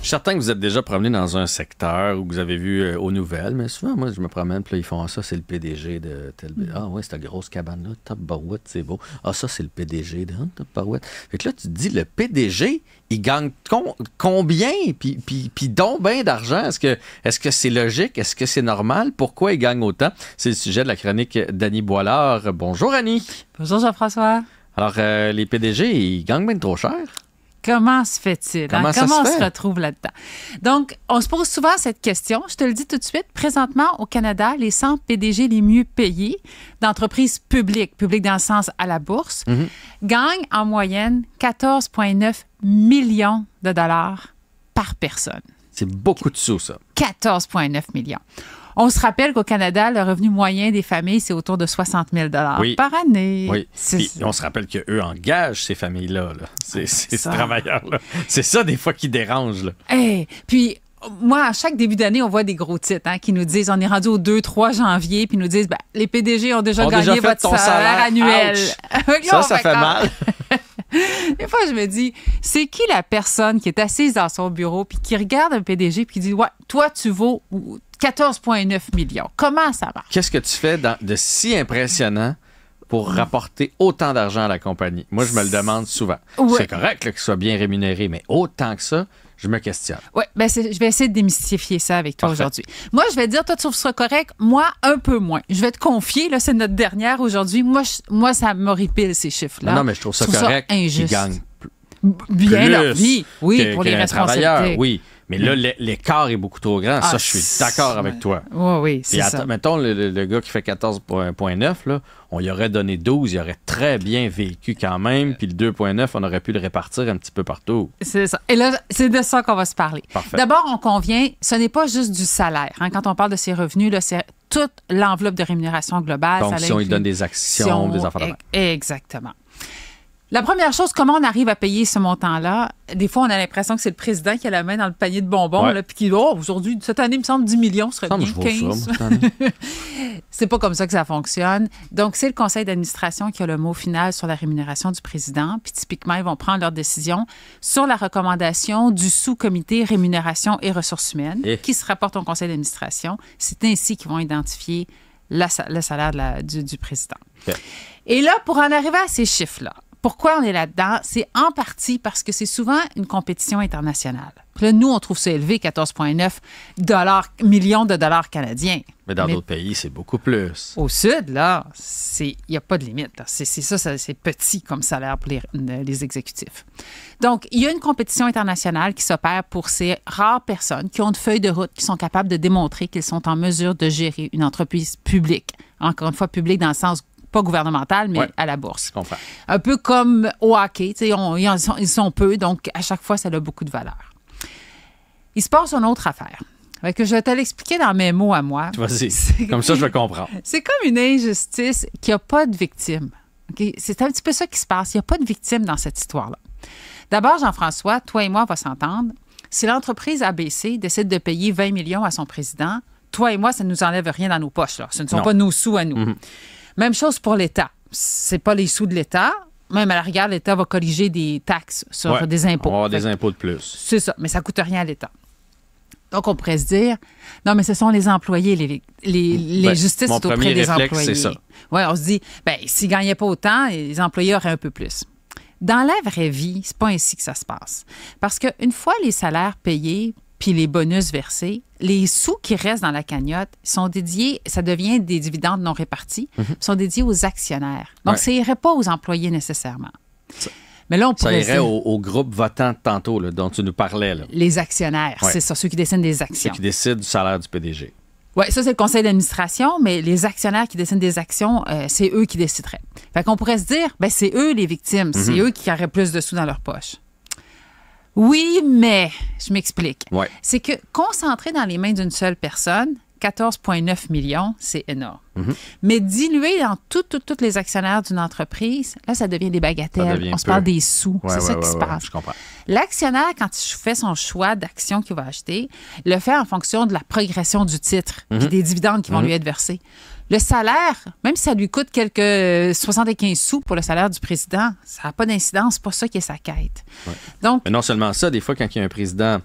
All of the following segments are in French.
Je suis certain que vous êtes déjà promené dans un secteur où vous avez vu aux nouvelles, mais souvent, moi, je me promène, puis là, ils font ça, c'est le PDG de tel. Ah ouais, c'est la grosse cabane-là, Top Barouette, c'est beau. Ah, ça, c'est le PDG de Top Barouette. Fait que là, tu te dis, le PDG, il gagne combien? Puis donc bien d'argent. Est-ce que c'est logique? Est-ce que c'est normal? Pourquoi il gagne autant? C'est le sujet de la chronique d'Annie Boilard. Bonjour, Annie. Bonjour, Jean-François. Alors, les PDG, ils gagnent bien trop cher? Comment se fait-il? Comment on se retrouve là-dedans? Donc, on se pose souvent cette question. Je te le dis tout de suite. Présentement, au Canada, les 100 PDG les mieux payés d'entreprises publiques dans le sens à la bourse, gagnent en moyenne 14,9 millions de dollars par personne. C'est beaucoup de sous, ça. 14,9 millions. On se rappelle qu'au Canada, le revenu moyen des familles, c'est autour de 60 000 par année. Oui. Puis on se rappelle qu'eux engagent ces familles-là. Ces travailleurs-là. C'est ça, des fois, qui dérange. Là. Hey, puis, moi, à chaque début d'année, on voit des gros titres qui nous disent, on est rendu au 2-3 janvier, puis nous disent, les PDG ont déjà gagné votre salaire annuel. Ça fait mal. Des fois, je me dis, c'est qui la personne qui est assise dans son bureau puis qui regarde un PDG puis qui dit, ouais, toi, tu vaux 14,9 millions. Comment ça marche? Qu'est-ce que tu fais de si impressionnant pour rapporter autant d'argent à la compagnie? Moi, je me le demande souvent. Ouais. C'est correct qu'il soit bien rémunéré, mais autant que ça, je me questionne. Oui, je vais essayer de démystifier ça avec toi aujourd'hui. Moi, je vais te dire, toi, tu trouves ça correct. Moi, un peu moins. Je vais te confier, là, c'est notre dernière aujourd'hui. Moi, ça m'horripile, ces chiffres-là. Non, mais je trouve ça correct qu'ils gagnent bien plus leur vie. Oui, pour les responsabilités. Oui. Mais là, l'écart est beaucoup trop grand. Ça, je suis d'accord avec toi. Oui, c'est ça. Mettons, le gars qui fait 14,9, là, on y aurait donné 12, il aurait très bien vécu quand même. Puis le 2,9, on aurait pu le répartir un petit peu partout. C'est ça. Et là, c'est de ça qu'on va se parler. Parfait. D'abord, on convient, ce n'est pas juste du salaire. Quand on parle de ces revenus, là, c'est toute l'enveloppe de rémunération globale. Donc, si on lui donne des actions, des affaires de même. Exactement. La première chose, comment on arrive à payer ce montant-là? Des fois, on a l'impression que c'est le président qui a la main dans le panier de bonbons, puis qui dit, aujourd'hui, cette année, il me semble 10 millions serait bien 15. C'est pas comme ça que ça fonctionne. Donc, c'est le conseil d'administration qui a le mot final sur la rémunération du président. Puis, typiquement, ils vont prendre leur décision sur la recommandation du sous-comité rémunération et ressources humaines qui se rapporte au conseil d'administration. C'est ainsi qu'ils vont identifier le salaire du président. Okay. Et là, pour en arriver à ces chiffres-là, pourquoi on est là-dedans? C'est en partie parce que c'est souvent une compétition internationale. Puis là, nous, on trouve ça élevé, 14,9 millions de dollars canadiens. Mais dans d'autres pays, c'est beaucoup plus. Au sud, là, il n'y a pas de limite. C'est petit comme salaire pour les exécutifs. Donc, il y a une compétition internationale qui s'opère pour ces rares personnes qui ont une feuille de route, qui sont capables de démontrer qu'ils sont en mesure de gérer une entreprise publique. Encore une fois, publique dans le sens pas gouvernemental, mais à la bourse. Je comprends. Un peu comme au hockey. Ils sont peu, donc à chaque fois, ça a beaucoup de valeur. Il se passe une autre affaire. Que je vais te l'expliquer dans mes mots à moi. Vas-y. Comme ça, je vais comprendre. C'est comme une injustice qui n'a pas de victime. Okay? C'est un petit peu ça qui se passe. Il n'y a pas de victime dans cette histoire-là. D'abord, Jean-François, toi et moi, on va s'entendre. Si l'entreprise ABC décide de payer 20 millions à son président, toi et moi, ça ne nous enlève rien dans nos poches. Là. Ce ne sont pas nos sous à nous. Mm-hmm. Même chose pour l'État. C'est pas les sous de l'État. Même à la rigueur, l'État va colliger des taxes sur des impôts. On va avoir des impôts de plus. C'est ça, mais ça ne coûte rien à l'État. Donc, on pourrait se dire, non, mais ce sont les employés. Les justices sont auprès des employés. C'est ça. Oui, on se dit, s'ils ne gagnaient pas autant, les employés auraient un peu plus. Dans la vraie vie, c'est pas ainsi que ça se passe. Parce qu'une fois les salaires payés puis les bonus versés, les sous qui restent dans la cagnotte sont dédiés, ça devient des dividendes non répartis, sont dédiés aux actionnaires. Donc, ça n'irait pas aux employés nécessairement. Mais là, on pourrait ça irait au groupe votant tantôt là, dont tu nous parlais. Là. Les actionnaires, c'est ça, ceux qui décident des actions. Ceux qui décident du salaire du PDG. Oui, ça, c'est le conseil d'administration, mais les actionnaires qui décident des actions, c'est eux qui décideraient. Fait qu'on pourrait se dire, c'est eux les victimes, c'est eux qui auraient plus de sous dans leur poche. Oui, mais, je m'explique. Ouais. C'est que concentré dans les mains d'une seule personne, 14,9 millions, c'est énorme. Mm-hmm. Mais dilué dans toutes les actionnaires d'une entreprise, là, ça devient des bagatelles. On se parle des sous. C'est ça qui se passe. Je comprends. L'actionnaire, quand il fait son choix d'action qu'il va acheter, le fait en fonction de la progression du titre et des dividendes qui vont lui être versés. Le salaire, même si ça lui coûte quelques 75 sous pour le salaire du président, ça n'a pas d'incidence. C'est pas ça qui est sa quête. Ouais. Donc, mais non seulement ça, des fois, quand il y a un président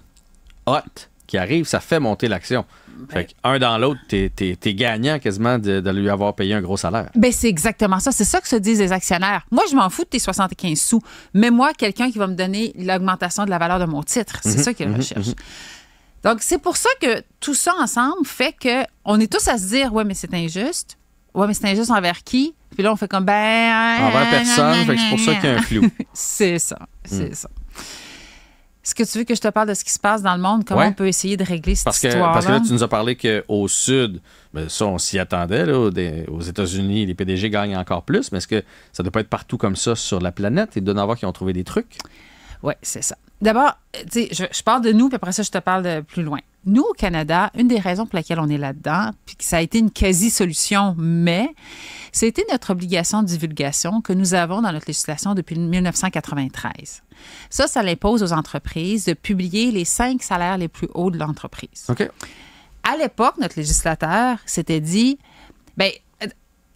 hot qui arrive, ça fait monter l'action. Fait qu'un dans l'autre, t'es gagnant quasiment de lui avoir payé un gros salaire. Ben c'est exactement ça. C'est ça que se disent les actionnaires. Moi, je m'en fous de tes 75 sous. Mais moi, quelqu'un qui va me donner l'augmentation de la valeur de mon titre. C'est ça qu'ils recherchent. Donc, c'est pour ça que tout ça ensemble fait qu'on est tous à se dire, ouais, mais c'est injuste. Ouais, mais c'est injuste envers qui? Puis là, on fait comme, envers personne. Fait que c'est pour ça qu'il y a un flou. C'est ça. C'est ça. Est-ce que tu veux que je te parle de ce qui se passe dans le monde? Comment on peut essayer de régler cette histoire-là? Parce que là, tu nous as parlé qu'au Sud, ben ça, on s'y attendait. Là, aux États-Unis, les PDG gagnent encore plus. Mais est-ce que ça ne doit pas être partout comme ça sur la planète? Il doit y en avoir qui ont trouvé des trucs? Oui, c'est ça. D'abord, je parle de nous, puis après ça, je te parle de plus loin. Nous, au Canada, une des raisons pour laquelle on est là-dedans, puis que ça a été une quasi-solution, mais c'était notre obligation de divulgation que nous avons dans notre législation depuis 1993. Ça l'impose aux entreprises de publier les 5 salaires les plus hauts de l'entreprise. OK. À l'époque, notre législateur s'était dit,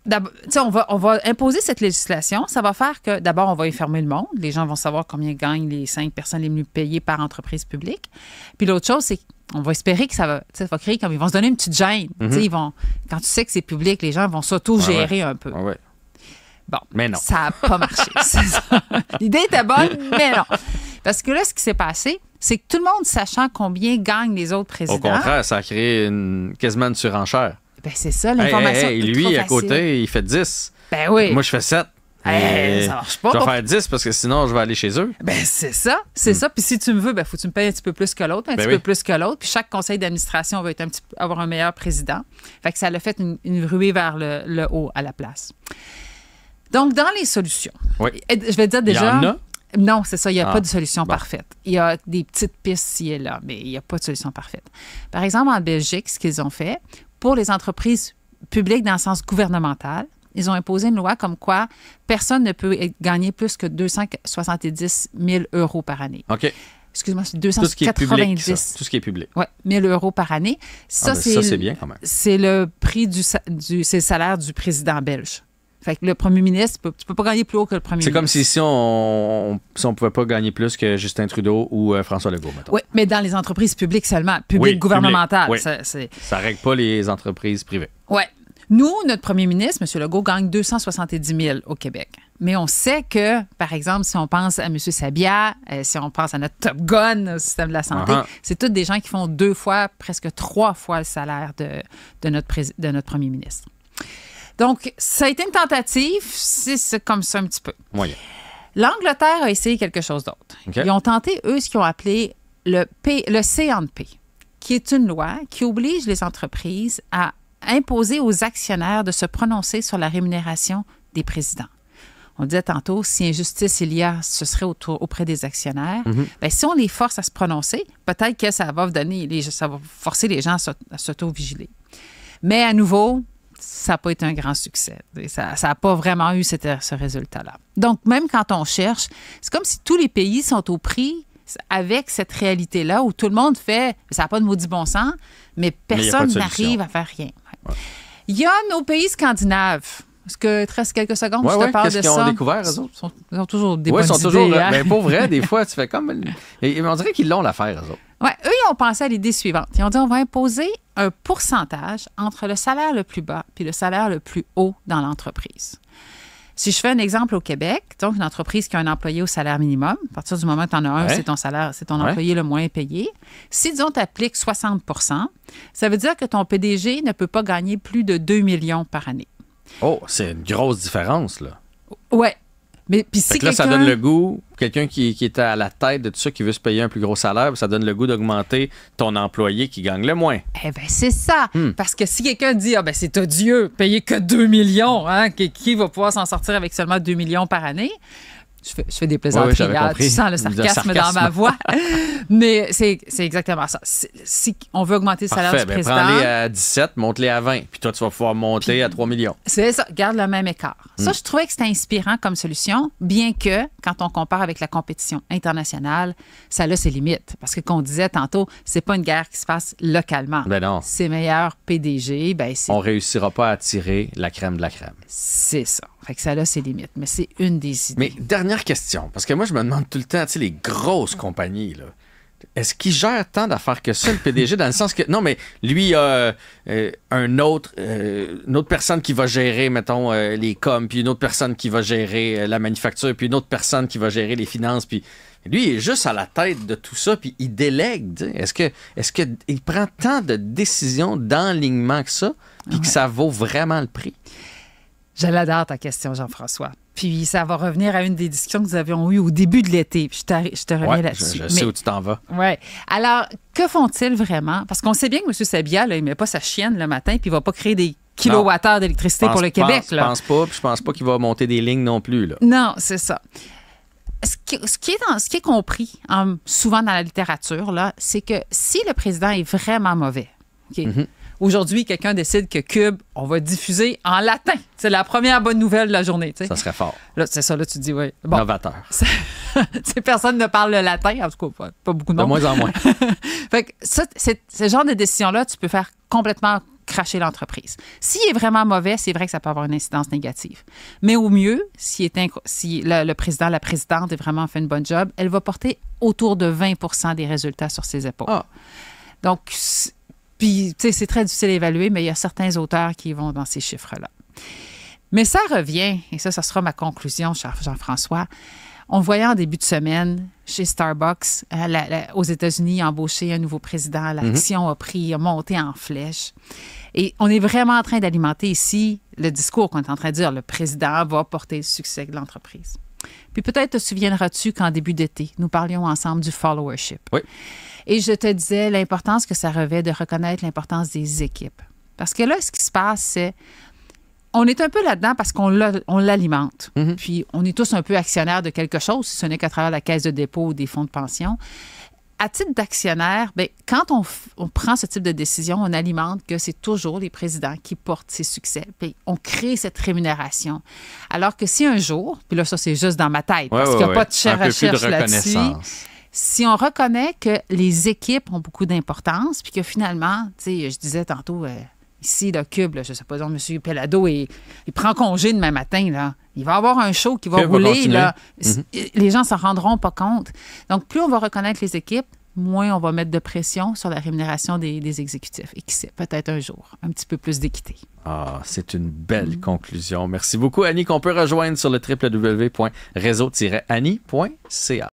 on va imposer cette législation. Ça va faire que, d'abord, on va informer le monde. Les gens vont savoir combien gagnent les 5 personnes les mieux payées par entreprise publique. Puis l'autre chose, c'est qu'on va espérer que ça va créer comme ils vont se donner une petite gêne. Quand tu sais que c'est public, les gens vont s'auto-gérer un peu. Ouais. Bon, mais non. Ça n'a pas marché. C'est ça. L'idée était bonne, mais non. Parce que là, ce qui s'est passé, c'est que tout le monde, sachant combien gagnent les autres présidents... Au contraire, ça a créé quasiment une surenchère. Ben c'est ça, l'information est lui, trop à côté, il fait 10. Ben oui. Moi, je fais 7. Ça marche pas. Je vais faire 10 parce que sinon, je vais aller chez eux. Ben c'est ça. C'est ça. Puis si tu me veux, faut que tu me payes un petit peu plus que l'autre, un petit peu plus que l'autre. Puis chaque conseil d'administration va être avoir un meilleur président. Fait que ça l'a fait une ruée vers le haut à la place. Donc, dans les solutions, je vais te dire déjà... Il y en a? Non, c'est ça. Il n'y a pas de solution parfaite. Il y a des petites pistes ci et là, mais il n'y a pas de solution parfaite. Par exemple, en Belgique, ce qu'ils ont fait, pour les entreprises publiques dans le sens gouvernemental, ils ont imposé une loi comme quoi personne ne peut gagner plus que 270 000 € par année. OK. Excuse-moi, c'est 290. Tout ce qui est public. Oui, 1 000 € par année. Ça, c'est bien quand même. C'est le prix c'est le salaire du président belge. Fait que le premier ministre, tu peux pas gagner plus haut que le premier ministre. C'est comme si on pouvait pas gagner plus que Justin Trudeau ou François Legault, mettons. Oui, mais dans les entreprises publiques seulement, publiques gouvernementales. Oui. Ça règle pas les entreprises privées. Oui. Nous, notre premier ministre, M. Legault, gagne 270 000 au Québec. Mais on sait que, par exemple, si on pense à M. Sabia, si on pense à notre Top Gun au système de la santé, c'est tous des gens qui font 2 fois, presque 3 fois le salaire de notre premier ministre. Donc, ça a été une tentative, c'est comme ça un petit peu. Moyen. L'Angleterre a essayé quelque chose d'autre. Okay. Ils ont tenté, eux, ce qu'ils ont appelé le C&P, qui est une loi qui oblige les entreprises à imposer aux actionnaires de se prononcer sur la rémunération des présidents. On disait tantôt, si injustice il y a, ce serait auprès des actionnaires. Bien, si on les force à se prononcer, peut-être que ça va forcer les gens à s'auto-vigiler. Mais à nouveau, ça n'a pas été un grand succès. Ça n'a pas vraiment eu ce résultat-là. Donc, même quand on cherche, c'est comme si tous les pays sont au prix avec cette réalité-là où tout le monde fait, ça n'a pas de maudit bon sens, mais personne n'arrive à faire rien. Ouais. Il y a nos pays scandinaves. Est-ce que il te reste quelques secondes je te parle de ça? Qu'est-ce qu'ils ont découvert, eux autres? Ils ont toujours des bonnes idées. Hein? Ben, pour vrai, des fois, tu fais comme... On dirait qu'ils l'ont l'affaire, eux autres. Oui, eux, ils ont pensé à l'idée suivante. Ils ont dit, on va imposer un pourcentage entre le salaire le plus bas puis le salaire le plus haut dans l'entreprise. Si je fais un exemple au Québec, donc une entreprise qui a un employé au salaire minimum, à partir du moment où tu en as un, c'est ton salaire, c'est ton employé le moins payé. Si, disons, tu appliques 60 %, ça veut dire que ton PDG ne peut pas gagner plus de 2 millions par année. Oh, c'est une grosse différence, là. Oui. Mais puis si là, ça donne le goût, quelqu'un qui est à la tête de tout ça, qui veut se payer un plus gros salaire, ça donne le goût d'augmenter ton employé qui gagne le moins. Eh bien, c'est ça. Parce que si quelqu'un dit, c'est odieux, payer que 2 millions, hein, qui va pouvoir s'en sortir avec seulement 2 millions par année? Je fais des plaisanteries. Tu sens le sarcasme dans ma voix. Mais c'est exactement ça. Si on veut augmenter le salaire du président... prends-les à 17, monte-les à 20. Puis toi, tu vas pouvoir monter à 3 millions. C'est ça. Garde le même écart. Ça, je trouvais que c'était inspirant comme solution, bien que, quand on compare avec la compétition internationale, ça a ses limites. Parce que, qu'on disait tantôt, c'est pas une guerre qui se passe localement. Ben non. C'est meilleur PDG. On réussira pas à attirer la crème de la crème. C'est ça. Fait que ça a ses limites. Mais c'est une des idées. Mais dernière question, parce que moi, je me demande tout le temps, tu sais, les grosses compagnies, là, Est-ce qu'il gère tant d'affaires que ça, le PDG, dans le sens que... Non, mais lui a une autre personne qui va gérer, mettons, les coms, puis une autre personne qui va gérer la manufacture, puis une autre personne qui va gérer les finances, puis... Lui, il est juste à la tête de tout ça, puis il délègue. Est-ce qu'il prend tant de décisions d'enlignement que ça, puis que ça vaut vraiment le prix? Je l'adore ta question, Jean-François. Puis ça va revenir à une des discussions que nous avions eues au début de l'été. Puis je te reviens là-dessus. Je sais où tu t'en vas. Oui. Alors, que font-ils vraiment? Parce qu'on sait bien que M. Sabia, là, il ne met pas sa chienne le matin, puis il ne va pas créer des kilowattheures d'électricité pour le Québec. Je pense pas, puis je pense pas qu'il va monter des lignes non plus. Là. Non, c'est ça. Ce qui est compris souvent dans la littérature, là, c'est que si le président est vraiment mauvais, OK, aujourd'hui, quelqu'un décide que Cube, on va diffuser en latin. C'est la première bonne nouvelle de la journée. T'sais. Ça serait fort. Là, c'est ça, là, tu te dis, oui. Bon, novateur. Personne ne parle le latin, en tout cas, pas beaucoup de monde. De moins en moins. Fait que ça, ce genre de décision-là, tu peux faire complètement cracher l'entreprise. S'il est vraiment mauvais, c'est vrai que ça peut avoir une incidence négative. Mais au mieux, si le président, la présidente, a vraiment fait une bonne job, elle va porter autour de 20% des résultats sur ses épaules. Ah. Donc, puis, tu sais, c'est très difficile à évaluer, mais il y a certains auteurs qui vont dans ces chiffres-là. Mais ça revient, et ça sera ma conclusion, Jean-François. On voyait en début de semaine, chez Starbucks, aux États-Unis, embaucher un nouveau président. L'action a monté en flèche. Et on est vraiment en train d'alimenter ici le discours qu'on est en train de dire. Le président va porter le succès de l'entreprise. Puis peut-être te souviendras-tu qu'en début d'été, nous parlions ensemble du followership. Oui. Et je te disais l'importance que ça revêt de reconnaître l'importance des équipes. Parce que là, ce qui se passe, c'est... On est un peu là-dedans parce qu'on l'alimente. Puis on est tous un peu actionnaires de quelque chose, si ce n'est qu'à travers la caisse de dépôt ou des fonds de pension. À titre d'actionnaire, bien, quand on prend ce type de décision, on alimente que c'est toujours les présidents qui portent ces succès. Puis on crée cette rémunération. Alors que si un jour, puis là, ça, c'est juste dans ma tête, parce qu'il n'y a pas de recherche là-dessus. Si on reconnaît que les équipes ont beaucoup d'importance, puis que finalement, tu sais, je disais tantôt... Ici, le Cube, là, je ne sais pas, M. Pellado, il prend congé demain matin. Là. Il va avoir un show qui va rouler. Là. Les gens ne s'en rendront pas compte. Donc, plus on va reconnaître les équipes, moins on va mettre de pression sur la rémunération des exécutifs. Et qui sait, peut-être un jour, un petit peu plus d'équité. Ah, c'est une belle conclusion. Merci beaucoup, Annie, qu'on peut rejoindre sur le www.réseau-annie.ca.